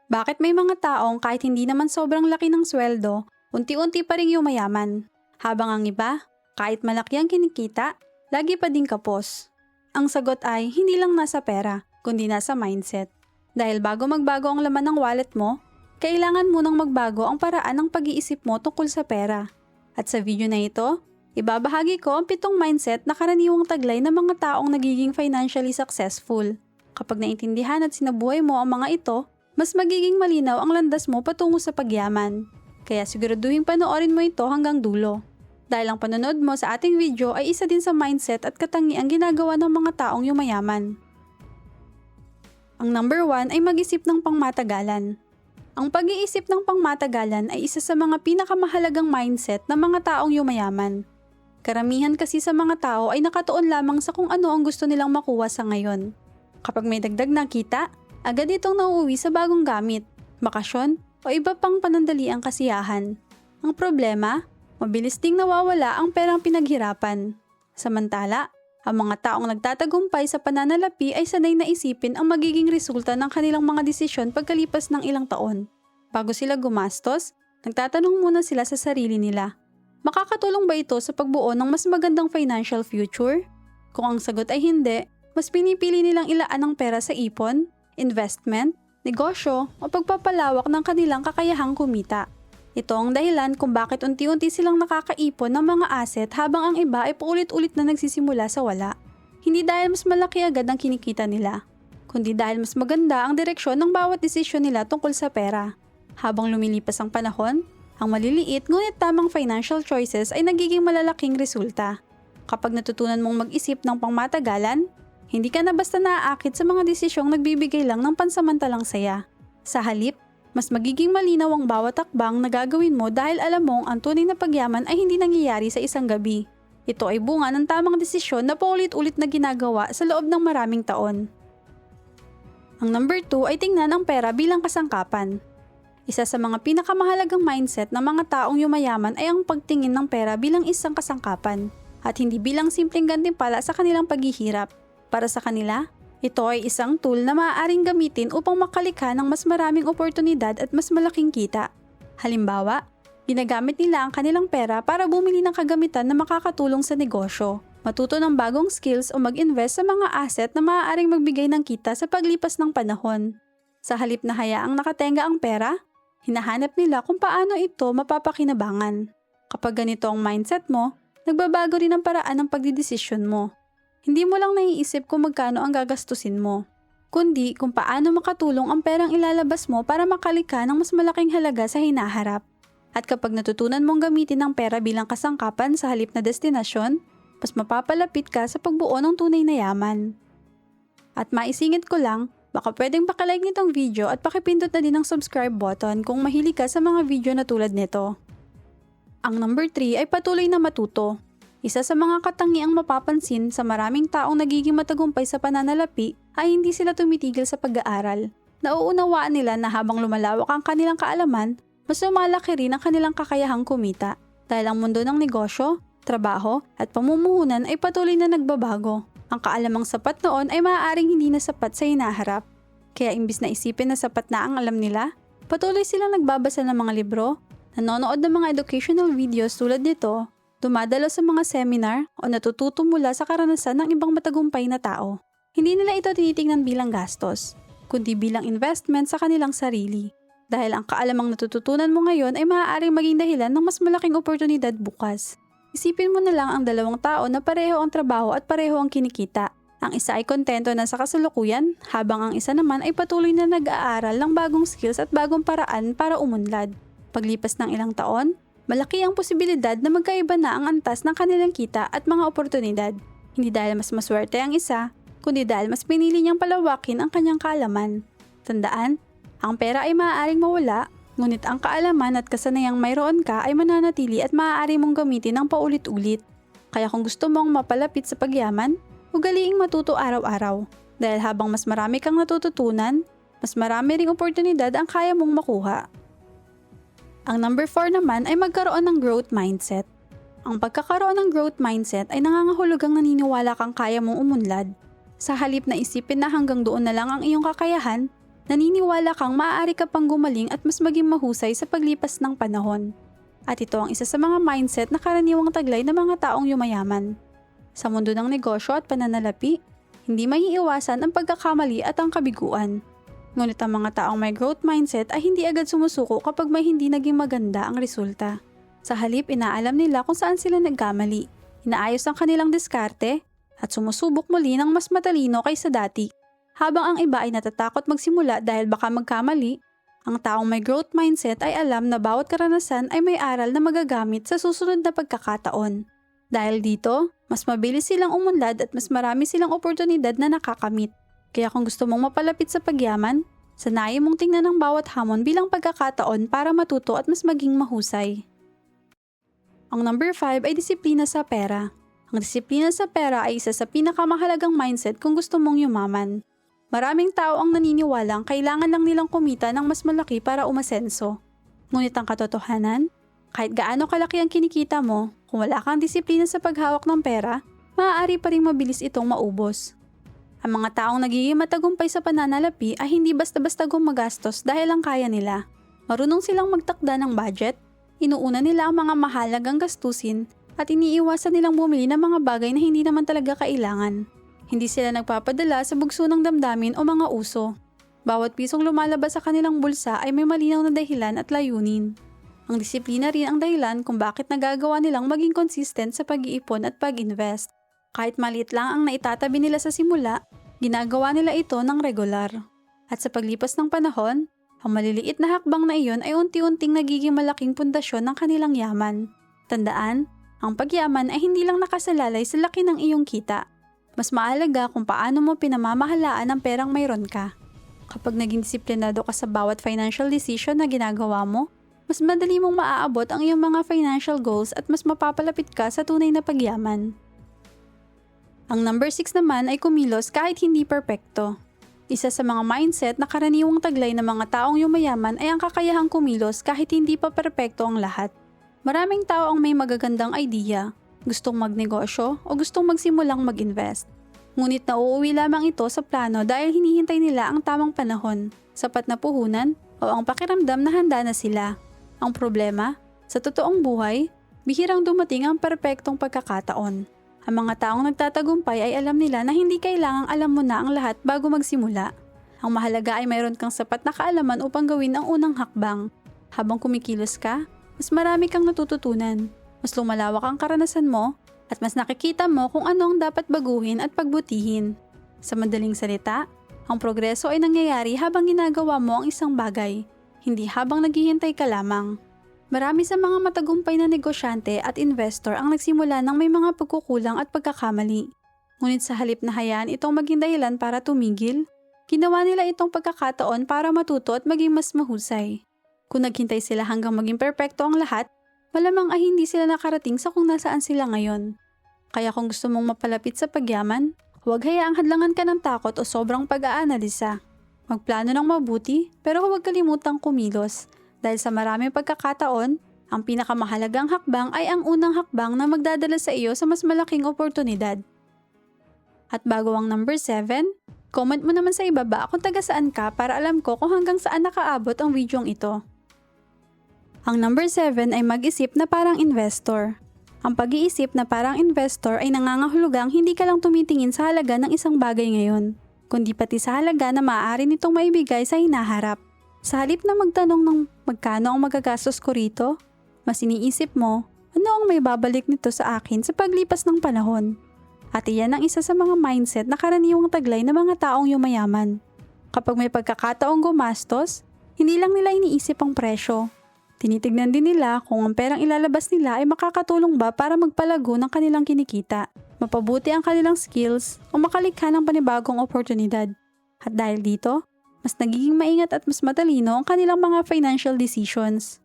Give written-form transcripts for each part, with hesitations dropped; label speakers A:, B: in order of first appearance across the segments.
A: Bakit may mga taong kahit hindi naman sobrang laki ng sweldo, unti-unti pa rin yumayaman? Habang ang iba, kahit malaki ang kinikita, lagi pa din kapos. Ang sagot ay hindi lang nasa pera, kundi nasa mindset. Dahil bago magbago ang laman ng wallet mo, kailangan munang magbago ang paraan ng pag-iisip mo tungkol sa pera. At sa video na ito, ibabahagi ko ang 7 mindset na karaniwang taglay ng mga taong nagiging financially successful. Kapag naintindihan at sinabuhay mo ang mga ito, mas magiging malinaw ang landas mo patungo sa pagyaman. Kaya siguraduhin panoorin mo ito hanggang dulo. Dahil ang panonood mo sa ating video ay isa din sa mindset at katangiang ginagawa ng mga taong yumayaman. Ang number 1 ay mag-isip ng pangmatagalan. Ang pag-iisip ng pangmatagalan ay isa sa mga pinakamahalagang mindset ng mga taong yumayaman. Karamihan kasi sa mga tao ay nakatuon lamang sa kung ano ang gusto nilang makuha sa ngayon. Kapag may dagdag na kita, agad itong nauuwi sa bagong gamit, bakasyon o iba pang panandaliang kasiyahan. Ang problema, mabilis ding nawawala ang perang pinaghirapan. Samantala, ang mga taong nagtatagumpay sa pananalapi ay sanay na isipin ang magiging resulta ng kanilang mga desisyon pagkalipas ng ilang taon. Bago sila gumastos, nagtatanong muna sila sa sarili nila. Makakatulong ba ito sa pagbuo ng mas magandang financial future? Kung ang sagot ay hindi, mas pinipili nilang ilaan ang pera sa ipon, investment, negosyo o pagpapalawak ng kanilang kakayahang kumita. Ito ang dahilan kung bakit unti-unti silang nakakaipon ng mga asset habang ang iba ay paulit-ulit na nagsisimula sa wala. Hindi dahil mas malaki agad ang kinikita nila, kundi dahil mas maganda ang direksyon ng bawat desisyon nila tungkol sa pera. Habang lumilipas ang panahon, ang maliliit ngunit tamang financial choices ay nagiging malalaking resulta. Kapag natutunan mong mag-isip ng pangmatagalan, hindi ka na basta naaakit sa mga desisyong nagbibigay lang ng pansamantalang saya. Sa halip, mas magiging malinaw ang bawat takbang na gagawin mo dahil alam mong ang tunay na pagyaman ay hindi nangyayari sa isang gabi. Ito ay bunga ng tamang desisyon na paulit-ulit na ginagawa sa loob ng maraming taon. Ang number 2 ay tingnan ang pera bilang kasangkapan. Isa sa mga pinakamahalagang mindset ng mga taong yumayaman ay ang pagtingin ng pera bilang isang kasangkapan at hindi bilang simpleng gantimpala sa kanilang paghihirap. Para sa kanila, ito ay isang tool na maaaring gamitin upang makalikha ng mas maraming oportunidad at mas malaking kita. Halimbawa, ginagamit nila ang kanilang pera para bumili ng kagamitan na makakatulong sa negosyo, matuto ng bagong skills o mag-invest sa mga asset na maaaring magbigay ng kita sa paglipas ng panahon. Sa halip na hayaang nakatenga ang pera, hinahanap nila kung paano ito mapapakinabangan. Kapag ganito ang mindset mo, nagbabago rin ang paraan ng pagdidesisyon mo. Hindi mo lang naiisip kung magkano ang gagastusin mo, kundi kung paano makatulong ang perang ilalabas mo para makalika ng mas malaking halaga sa hinaharap. At kapag natutunan mong gamitin ang pera bilang kasangkapan sa halip na destinasyon, mas mapapalapit ka sa pagbuo ng tunay na yaman. At maisingit ko lang, baka pwedeng pakilike nitong video at pakipindot na din ang subscribe button kung mahilig ka sa mga video na tulad nito. Ang number 3 ay patuloy na matuto. Isa sa mga katangiang mapapansin sa maraming taong nagiging matagumpay sa pananalapi ay hindi sila tumitigil sa pag-aaral. Nauunawaan nila na habang lumalawak ang kanilang kaalaman, mas lumalaki rin ang kanilang kakayahang kumita. Dahil ang mundo ng negosyo, trabaho at pamumuhunan ay patuloy na nagbabago. Ang kaalamang sapat noon ay maaaring hindi na sapat sa hinaharap. Kaya imbis na isipin na sapat na ang alam nila, patuloy silang nagbabasa ng mga libro, nanonood ng mga educational videos tulad nito, dumadalo sa mga seminar o natututo mula sa karanasan ng ibang matagumpay na tao. Hindi nila ito tinitingnan bilang gastos, kundi bilang investment sa kanilang sarili. Dahil ang kaalamang natututunan mo ngayon ay maaaring maging dahilan ng mas malaking oportunidad bukas. Isipin mo na lang ang dalawang tao na pareho ang trabaho at pareho ang kinikita. Ang isa ay kontento na sa kasalukuyan, habang ang isa naman ay patuloy na nag-aaral ng bagong skills at bagong paraan para umunlad. Paglipas ng ilang taon, malaki ang posibilidad na magkaiba na ang antas ng kanilang kita at mga oportunidad. Hindi dahil mas maswerte ang isa, kundi dahil mas pinili niyang palawakin ang kanyang kaalaman. Tandaan, ang pera ay maaaring mawala, ngunit ang kaalaman at kasanayang mayroon ka ay mananatili at maaari mong gamitin ng paulit-ulit. Kaya kung gusto mong mapalapit sa pagyaman, ugaliing matuto araw-araw. Dahil habang mas marami kang natututunan, mas marami ring oportunidad ang kaya mong makuha. Ang number 4 naman ay magkaroon ng growth mindset. Ang pagkakaroon ng growth mindset ay nangangahulugang naniniwala kang kaya mong umunlad. Sa halip na isipin na hanggang doon na lang ang iyong kakayahan, naniniwala kang maaari ka pang gumaling at mas maging mahusay sa paglipas ng panahon. At ito ang isa sa mga mindset na karaniwang taglay ng mga taong yumayaman. Sa mundo ng negosyo at pananalapi, hindi maiiwasan ang pagkakamali at ang kabiguan. Ngunit ang mga taong may growth mindset ay hindi agad sumusuko kapag may hindi naging maganda ang resulta. Sa halip, inaalam nila kung saan sila nagkamali, inaayos ang kanilang diskarte, at sumusubok muli ng mas matalino kaysa dati. Habang ang iba ay natatakot magsimula dahil baka magkamali, ang taong may growth mindset ay alam na bawat karanasan ay may aral na magagamit sa susunod na pagkakataon. Dahil dito, mas mabilis silang umunlad at mas marami silang oportunidad na nakakamit. Kaya kung gusto mong mapalapit sa pagyaman, sanayin mong tingnan ang bawat hamon bilang pagkakataon para matuto at mas maging mahusay. Ang number 5 ay disiplina sa pera. Ang disiplina sa pera ay isa sa pinakamahalagang mindset kung gusto mong yumaman. Maraming tao ang naniniwalang kailangan lang nilang kumita ng mas malaki para umasenso. Ngunit ang katotohanan, kahit gaano kalaki ang kinikita mo, kung wala kang disiplina sa paghawak ng pera, maaari pa ring mabilis itong maubos. Ang mga taong nagiging matagumpay sa pananalapi ay hindi basta-basta gumagastos dahil lang kaya nila. Marunong silang magtakda ng budget, inuuna nila ang mga mahalagang gastusin at iniiwasan nilang bumili ng mga bagay na hindi naman talaga kailangan. Hindi sila nagpapadala sa bugso ng damdamin o mga uso. Bawat pisong lumalabas sa kanilang bulsa ay may malinaw na dahilan at layunin. Ang disiplina rin ang dahilan kung bakit nagagawa nilang maging consistent sa pag-iipon at pag-invest. Kahit maliit lang ang naitatabi nila sa simula, ginagawa nila ito ng regular. At sa paglipas ng panahon, ang maliliit na hakbang na iyon ay unti-unting nagiging malaking pundasyon ng kanilang yaman. Tandaan, ang pagyaman ay hindi lang nakasalalay sa laki ng iyong kita. Mas mahalaga kung paano mo pinamamahalaan ang perang mayroon ka. Kapag naging disiplinado ka sa bawat financial decision na ginagawa mo, mas madali mong maaabot ang iyong mga financial goals at mas mapapalapit ka sa tunay na pagyaman. Ang number 6 naman ay kumilos kahit hindi perpekto. Isa sa mga mindset na karaniwang taglay ng mga taong yumayaman ay ang kakayahang kumilos kahit hindi pa perpekto ang lahat. Maraming tao ang may magagandang idea, gustong magnegosyo o gustong magsimulang mag-invest. Ngunit nauuwi lamang ito sa plano dahil hinihintay nila ang tamang panahon, sapat na puhunan o ang pakiramdam na handa na sila. Ang problema, sa totoong buhay, bihirang dumating ang perpektong pagkakataon. Ang mga taong nagtatagumpay ay alam nila na hindi kailangang alam mo na ang lahat bago magsimula. Ang mahalaga ay mayroon kang sapat na kaalaman upang gawin ang unang hakbang. Habang kumikilos ka, mas marami kang natututunan, mas lumalawak ang karanasan mo, at mas nakikita mo kung ano ang dapat baguhin at pagbutihin. Sa madaling salita, ang progreso ay nangyayari habang ginagawa mo ang isang bagay, hindi habang naghihintay ka lamang. Marami sa mga matagumpay na negosyante at investor ang nagsimula ng may mga pagkukulang at pagkakamali. Ngunit sa halip na hayaan itong maging dahilan para tumigil, ginawa nila itong pagkakataon para matuto at maging mas mahusay. Kung naghintay sila hanggang maging perpekto ang lahat, malamang ay hindi sila nakarating sa kung nasaan sila ngayon. Kaya kung gusto mong mapalapit sa pagyaman, huwag hayaang hadlangan ka ng takot o sobrang pag-aanalisa. Magplano ng mabuti pero huwag kalimutang kumilos. Dahil sa maraming pagkakataon, ang pinakamahalagang hakbang ay ang unang hakbang na magdadala sa iyo sa mas malaking oportunidad. At bago ang number 7, comment mo naman sa ibaba kung taga saan ka para alam ko kung hanggang saan nakaabot ang videong ito. Ang number 7 ay mag-isip na parang investor. Ang pag-iisip na parang investor ay nangangahulugang hindi ka lang tumitingin sa halaga ng isang bagay ngayon, kundi pati sa halaga na maaari nitong maibigay sa hinaharap. Sa halip na magtanong ng magkano ang magagastos ko rito, mas iniisip mo, ano ang may babalik nito sa akin sa paglipas ng panahon. At iyan ang isa sa mga mindset na karaniwang taglay ng mga taong yumayaman. Kapag may pagkakataong gumastos, hindi lang nila iniisip ang presyo. Tinitignan din nila kung ang perang ilalabas nila ay makakatulong ba para magpalago ng kanilang kinikita, mapabuti ang kanilang skills o makalikha ng panibagong oportunidad. At dahil dito, mas nagiging maingat at mas matalino ang kanilang mga financial decisions.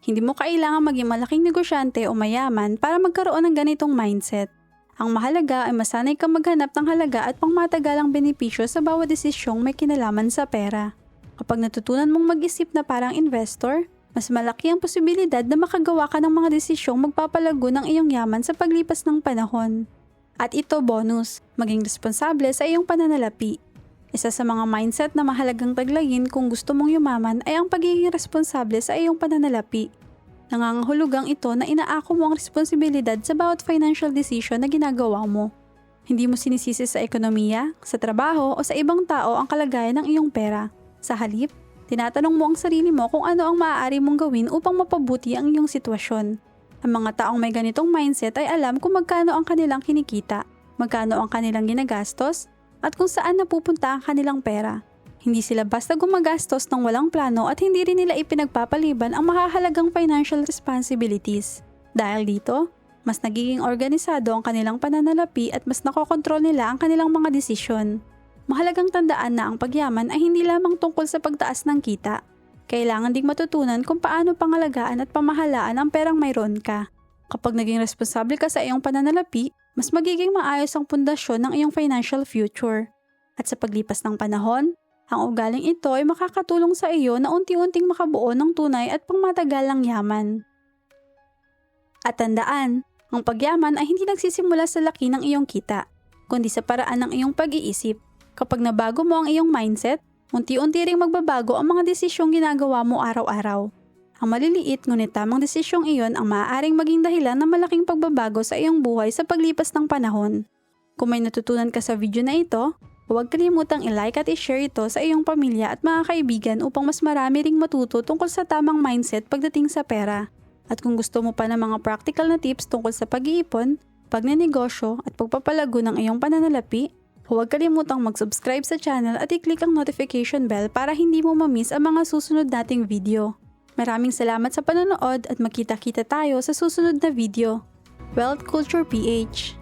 A: Hindi mo kailangan maging malaking negosyante o mayaman para magkaroon ng ganitong mindset. Ang mahalaga ay masanay kang maghanap ng halaga at pangmatagalang benepisyo sa bawat desisyong may kinalaman sa pera. Kapag natutunan mong mag-isip na parang investor, mas malaki ang posibilidad na makagawa ka ng mga desisyong magpapalago ng iyong yaman sa paglipas ng panahon. At ito bonus, maging responsable sa iyong pananalapi. Isa sa mga mindset na mahalagang taglayin kung gusto mong yumaman ay ang pagiging responsable sa iyong pananalapi. Nangangahulugang ito na inaako mo ang responsibilidad sa bawat financial decision na ginagawa mo. Hindi mo sinisisi sa ekonomiya, sa trabaho o sa ibang tao ang kalagayan ng iyong pera. Sa halip, tinatanong mo ang sarili mo kung ano ang maaari mong gawin upang mapabuti ang iyong sitwasyon. Ang mga taong may ganitong mindset ay alam kung magkano ang kanilang kinikita, magkano ang kanilang ginagastos, at kung saan napupunta ang kanilang pera. Hindi sila basta gumagastos ng walang plano at hindi rin nila ipinagpapaliban ang mahahalagang financial responsibilities. Dahil dito, mas nagiging organisado ang kanilang pananalapi at mas nakokontrol nila ang kanilang mga desisyon. Mahalagang tandaan na ang pagyaman ay hindi lamang tungkol sa pagtaas ng kita. Kailangan ding matutunan kung paano pangalagaan at pamahalaan ang perang mayroon ka. Kapag naging responsable ka sa iyong pananalapi, mas magiging maayos ang pundasyon ng iyong financial future. At sa paglipas ng panahon, ang ugaling ito ay makakatulong sa iyo na unti-unting makabuo ng tunay at pangmatagalang yaman. At tandaan, ang pagyaman ay hindi nagsisimula sa laki ng iyong kita, kundi sa paraan ng iyong pag-iisip. Kapag nabago mo ang iyong mindset, unti-unti ring magbabago ang mga desisyong ginagawa mo araw-araw. Ang maliliit ngunit tamang desisyong iyon ang maaaring maging dahilan ng malaking pagbabago sa iyong buhay sa paglipas ng panahon. Kung may natutunan ka sa video na ito, huwag kalimutang i-like at i-share ito sa iyong pamilya at mga kaibigan upang mas marami ring matuto tungkol sa tamang mindset pagdating sa pera. At kung gusto mo pa ng mga practical na tips tungkol sa pag-iipon, pagnenegosyo at pagpapalago ng iyong pananalapi, huwag kalimutang mag-subscribe sa channel at i-click ang notification bell para hindi mo ma-miss ang mga susunod nating video. Maraming salamat sa panonood at magkita-kita tayo sa susunod na video. Wealth Culture PH.